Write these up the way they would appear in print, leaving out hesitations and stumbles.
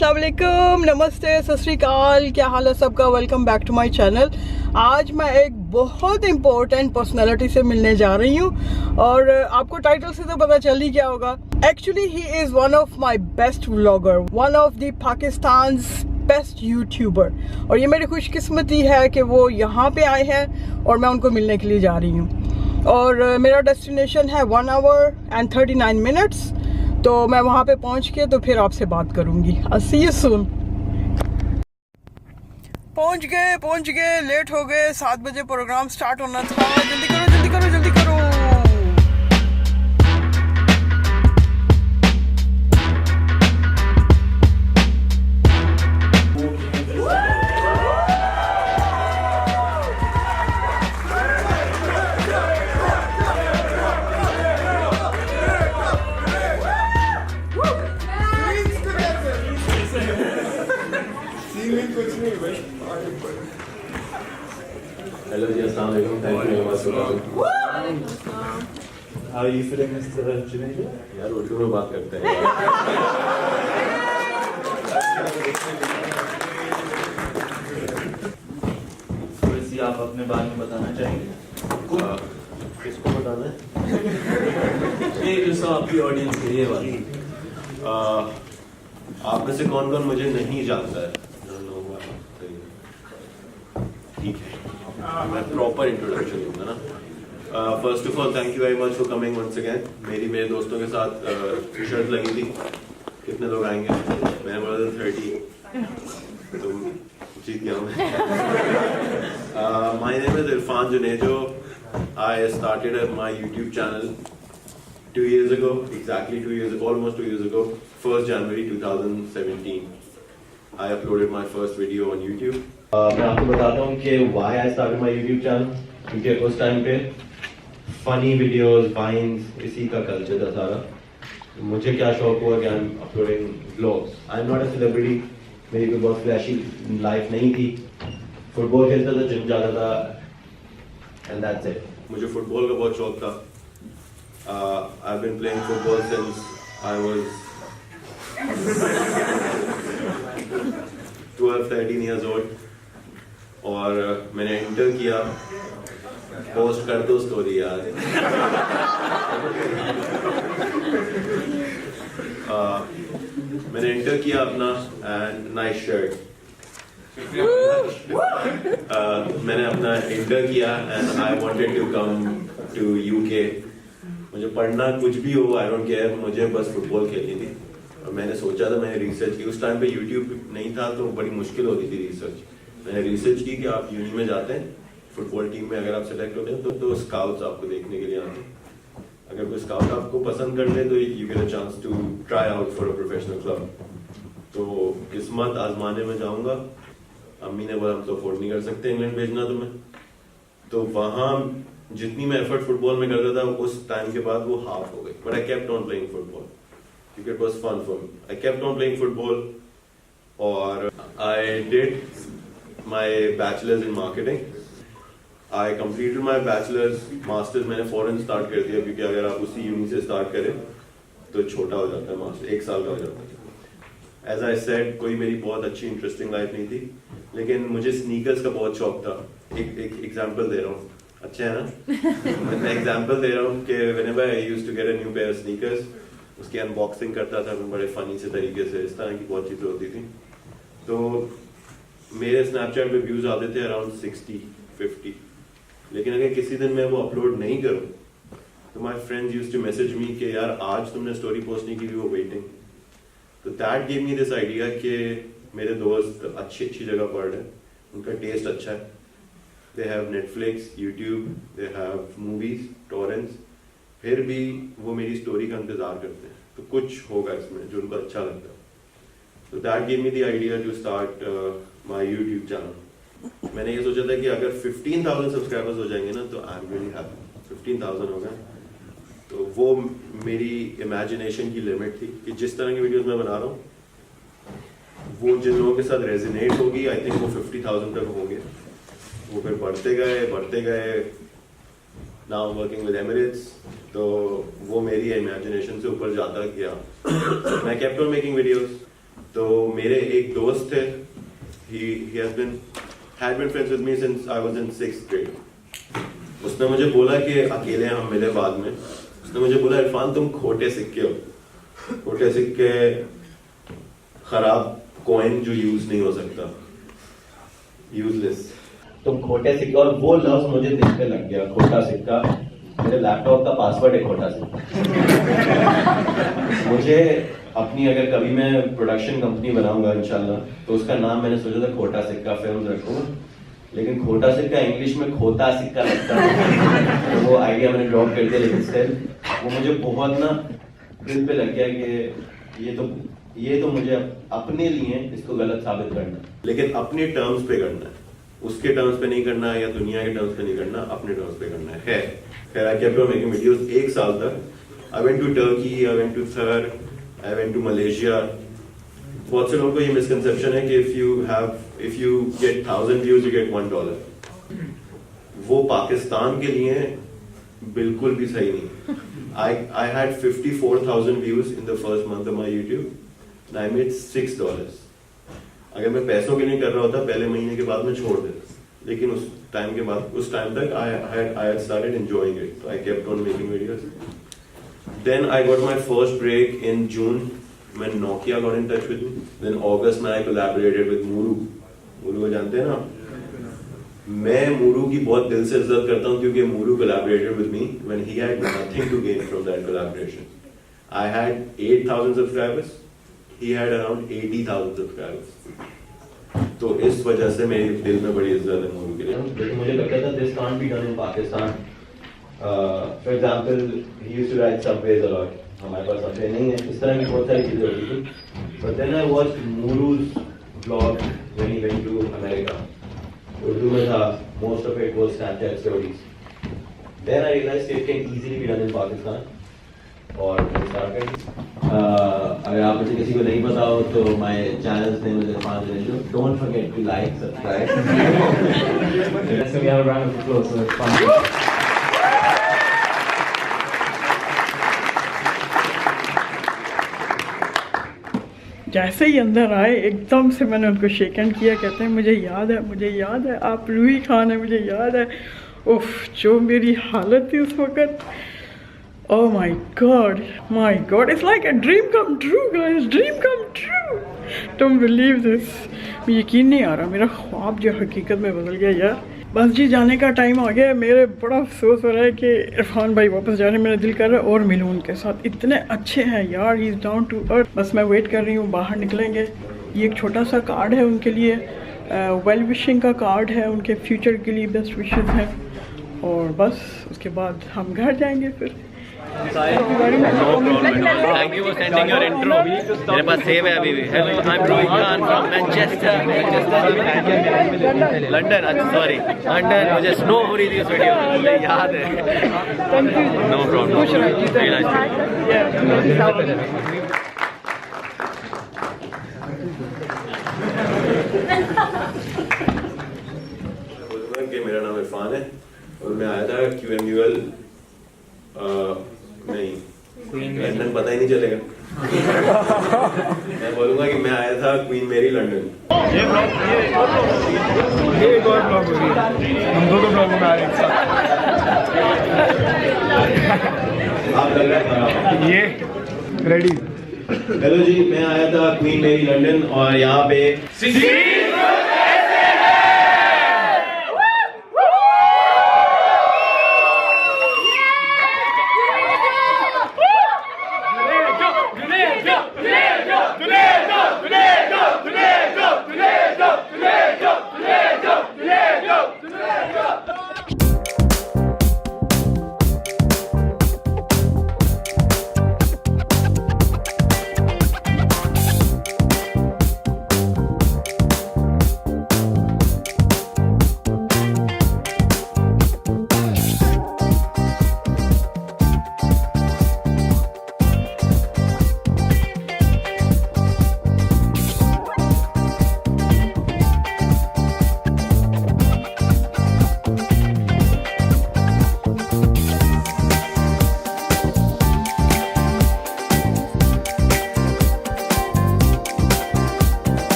अस्सलाम वालेकुम, नमस्ते, सत श्री अकाल। क्या हाल है सबका? Welcome back to my channel. आज मैं एक बहुत इम्पोर्टेंट पर्सनालिटी से मिलने जा रही हूँ और आपको टाइटल से तो पता चल ही क्या होगा। Actually he is one of my best vlogger, one of the Pakistan best YouTuber. और ये मेरी खुशकिस्मती है कि वो यहाँ पे आए हैं और मैं उनको मिलने के लिए जा रही हूँ। और मेरा डेस्टिनेशन है 1 आवर एंड 39 मिनट्स। तो मैं वहाँ पे पहुँच के तो फिर आपसे बात करूँगी। I'll see you soon। पहुँच गए, लेट हो गए। 7 बजे प्रोग्राम स्टार्ट होना था। जल्दी करो, जल्दी करो, जल्दी करो। Hello जी, अस्सलाम वालेकुम। Thank you very much for coming. How are you feeling, Mr. Junaid? यार उर्दू में बात करते हैं। वैसे आप अपने बारे में बताना चाहेंगे? किसको बताना है? ये जो सब आपकी ऑडियंस है ये वाली। आप में से कौन कौन मुझे नहीं जानता है? ठीक है, मैं प्रॉपर इंट्रोडक्शन दूंगा ना। First of all thank you very much for coming once again. मेरे दोस्तों के साथ शर्त लगी थी कितने लोग आएंगे, मैंने बोला था 30, तो जीत गया मैं। My name is Irfan Junejo. I started my YouTube channel 2 years ago, exactly 2 years, almost 2 years ago, 1st January 2017. I uploaded my first video on YouTube. मैं आपको बताता हूँ कि why I started my YouTube channel, क्योंकि उस टाइम पे funny videos, wines, इसी का कल्चर था सारा। मुझे क्या शौक हुआ कि I am uploading vlogs. I am not a celebrity, मेरी कोई बहुत फ्लैशी लाइफ नहीं थी। फुटबॉल खेलता था, जिम जाता था, एंड दैट्स इट। मुझे फुटबॉल का बहुत शौक था। I have been playing football since I was 12-13 years old। और मैंने इंटर किया। पोस्ट कर दो स्टोरी यार। मैंने इंटर किया अपना, एंड नाइस शर्ट। मैंने अपना इंटर किया and I wanted to come to UK. मुझे पढ़ना कुछ भी हो, आई डोंट केयर, मुझे बस फुटबॉल खेलनी थी। और मैंने सोचा था, मैंने रिसर्च की। उस टाइम पे यूट्यूब नहीं था तो बड़ी मुश्किल होती थी रिसर्च। मैंने रिसर्च की कि आप यूनी में जाते हैं, फुटबॉल टीम में अगर आप सेलेक्ट होते हैं तो स्काउट्स आपको देखने के लिए आते हैं। अगर कोई स्काउट आपको पसंद कर ले तो you get a chance to try out for a professional club. तो किस्मत आजमाने में जाऊंगा। अम्मी ने बोला हम तो अफोर्ड नहीं कर सकते इंग्लैंड भेजना तुम्हें। तो वहां जितनी मैं एफर्ट फुटबॉल में करता था उस टाइम के बाद वो हाफ हो गई। But I kept on playing football क्योंकि it was fun for me. I kept on playing football और I did my bachelor's in marketing. I completed my bachelor's, master's मैंने फौरन स्टार्ट कर दिया क्योंकि अगर आप उसी यूनि से स्टार्ट करें तो छोटा हो जाता है मास्टर, 1 साल का हो जाता है। As I said, कोई मेरी बहुत अच्छी इंटरेस्टिंग लाइफ नहीं थी, लेकिन मुझे स्नीकर्स का बहुत शौक था। एक एग्जांपल दे रहा हूँ, अच्छा है ना? मैं एग्जांपल दे रहा हूँ कि whenever I used to get a new pair of sneakers, उसकी अनबॉक्सिंग करता था मैं बड़े फनी से तरीके से। इस तरह की बहुत चीजें होती थी। तो मेरे स्नैपचैट पे व्यूज आते थे अराउंड 60-50, लेकिन अगर किसी दिन मैं वो अपलोड नहीं करूं तो my friends used to message me कि यार आज तुमने स्टोरी पोस्ट नहीं की, वी वर वेटिंग। तो that give me this idea कि मेरे दोस्त अच्छी जगह पढ़ रहे हैं, उनका टेस्ट अच्छा है, they have Netflix, YouTube, they have movies, torrents, फिर भी वो मेरी स्टोरी का इंतजार करते हैं। तो कुछ होगा इसमें जो उनको अच्छा लगता है। तो that give me the idea to start my YouTube channel. मैंने ये सोचा था कि अगर 15,000 सब्सक्राइबर्स हो जाएंगे ना तो आई एम रियली हैप्पी। 15,000 हो गए तो वो मेरी इमेजिनेशन की लिमिट थी कि जिस तरह की वीडियोस मैं बना रहा हूँ वो जिन लोगों के साथ रेजोनेट होगी, आई थिंक वो 50,000 तक होंगे। वो फिर बढ़ते गए। नाउ वर्किंग विद एमिरेट्स, तो वो मेरी इमेजिनेशन से ऊपर जाता गया। मैं केप्ट ऑन मेकिंग वीडियोस। तो मेरे एक दोस्त थे, he had been friends with me since I was in 6th grade. उसने मुझे बोला कि अकेले हम मिले बाद में, उसने मुझे बोला इरफान तुम खोटे सिक्के हो, खोटे सिक्के, खराब कॉइन जो यूज नहीं हो सकता, यूजलेस, तुम खोटे सिक्के। और वो लफ्ज मुझे दिल पे लग गया, खोटा सिक्का। मेरे लैपटॉप का पासवर्ड है खोटा सिक्का। मुझे अपनी अगर कभी मैं प्रोडक्शन कंपनी बनाऊंगा इंशाल्लाह, तो उसका नाम मैंने सोचा था खोटा सिक्का फिल्म रखूंगा, लेकिन खोटा सिक्का इंग्लिश में खोता सिक्का लगता है, तो वो आइडिया मैंने ड्रॉप कर दिया। लेकिन स्टिल वो मुझे बहुत ना दिल पे लग गया कि ये तो मुझे अपने लिए इसको गलत साबित करना, लेकिन अपने टर्म्स पे करना है, उसके टर्म्स पे नहीं करना या दुनिया के टर्म्स पे नहीं करना, अपने टर्म्स पे करना है। खैर I kept on making videos 1 साल तक। I went to Turkey, I went to Thar, I went to Malaysia. बहुत से लोगों को ये मिसकंसेप्शन है कि if you get 1000 views you get $1। वो पाकिस्तान के लिए बिल्कुल भी सही नहीं। I had 54,000 views in the first month of my YouTube and I made $6। अगर मैं पैसों के लिए कर रहा होता पहले महीने के बाद मैं छोड़ देता, लेकिन उस टाइम तक I had started enjoying it, so I kept on making videos. Then I got my first break in June when Nokia got in touch with me. Then August में I collaborated with Muru को जानते हैं ना? मैं मूरू की बहुत दिल से इज्जत करता हूँ क्योंकि मूरू collaborated with me when he had nothing to gain from that collaboration. I had 8,000 subscribers, he had around 80,000 subscribers. तो इस वजह से मेरे दिल में बड़ी इज्जत है मूरू के लिए। लेकिन मुझे लगता था this can't be done in Pakistan. For example, he used to ride subways a lot. हमारे पास subway नहीं है, इस तरह की बहुत सारी चीजें होती थी। But then I watched Muru's vlog when he went to America. Urdu में था, most of it was Snapchat stories. Then I realized it can easily be done in Pakistan. और अगर आप मुझे किसी को नहीं पता हो तो my channel's name is Irfan Janejo. Don't forget to like, subscribe. So we have a round of applause for Irfan. जैसे ही अंदर आए एकदम से मैंने उनको शेक हैंड किया। कहते हैं मुझे याद है आप रूही खान है, मुझे याद है। उफ, जो मेरी हालत थी उस वक्त, oh my God, it's like a dream come true guys, dream come true. Don't believe this, मुझे यकीन नहीं आ रहा, मेरा ख्वाब जो हकीकत में बदल गया यार। बस जी जाने का टाइम आ गया। मेरे बड़ा अफसोस हो रहा है कि इरफान भाई वापस जाने मेरा दिल कर रहा है और मिलूँ उनके साथ। इतने अच्छे हैं यार, he is down to earth. बस मैं वेट कर रही हूँ, बाहर निकलेंगे। ये एक छोटा सा कार्ड है उनके लिए, वेल विशिंग का कार्ड है, उनके फ्यूचर के लिए बेस्ट विशेस हैं। और बस उसके बाद हम घर जाएंगे फिर। Thank you for sending your intro. मेरे पास सेव है अभी भी। Hello, I'm Rohit Khan from Manchester, London. Sorry, London. मुझे स्नो हो रही थी उस वीडियो में, मुझे याद है। No problem. Very nice. कि मेरा नाम इरफान है और मैं आया था QMUL नहीं, लंदन पता ही नहीं चलेगा। मैं बोलूंगा कि मैं आया था क्वीन मेरी लंदन। ये एक और ब्लॉग हो गया, हम दो ब्लॉगों में आ रहे हैं एक साथ। आप लग रहा है ये रेडी। हेलो जी, मैं आया था क्वीन मेरी लंदन और यहाँ पे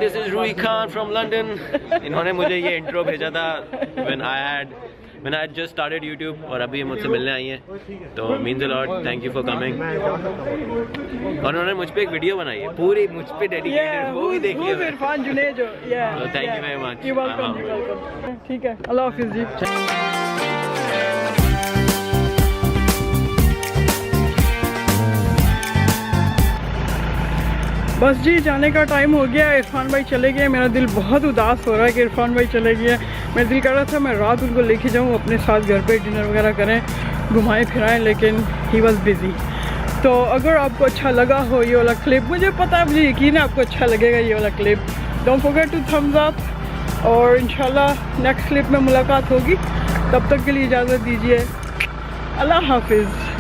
this is Rui Khan from London. इन्होंने मुझे ये इंट्रो भेजा था when I had just started YouTube और अभी ये मुझसे मिलने आई हैं, तो means a lot. Thank you for coming. और उन्होंने मुझ पे एक वीडियो बनाई है पूरी मुझ पे डेडिकेटेड, वो भी देखिए. Irfan Junejo. So thank you very much. You're welcome. ठीक है, अल्लाह हाफिज़ जी. बस जी जाने का टाइम हो गया. इरफान भाई चले गए. मेरा दिल बहुत उदास हो रहा है कि इरफान भाई चले गए. मेरा दिल कर रहा था मैं रात उनको लेके जाऊँ अपने साथ, घर पे डिनर वगैरह करें, घुमाएं फिराएं, लेकिन ही वॉज बिज़ी. तो अगर आपको अच्छा लगा हो ये वाला क्लिप, मुझे पता है, मुझे यकीन है आपको अच्छा लगेगा ये वाला clip. Don't forget to thumbs up. और इंशाल्लाह नेक्स्ट क्लिप में मुलाकात होगी. तब तक के लिए इजाज़त दीजिए. अल्लाह हाफिज़.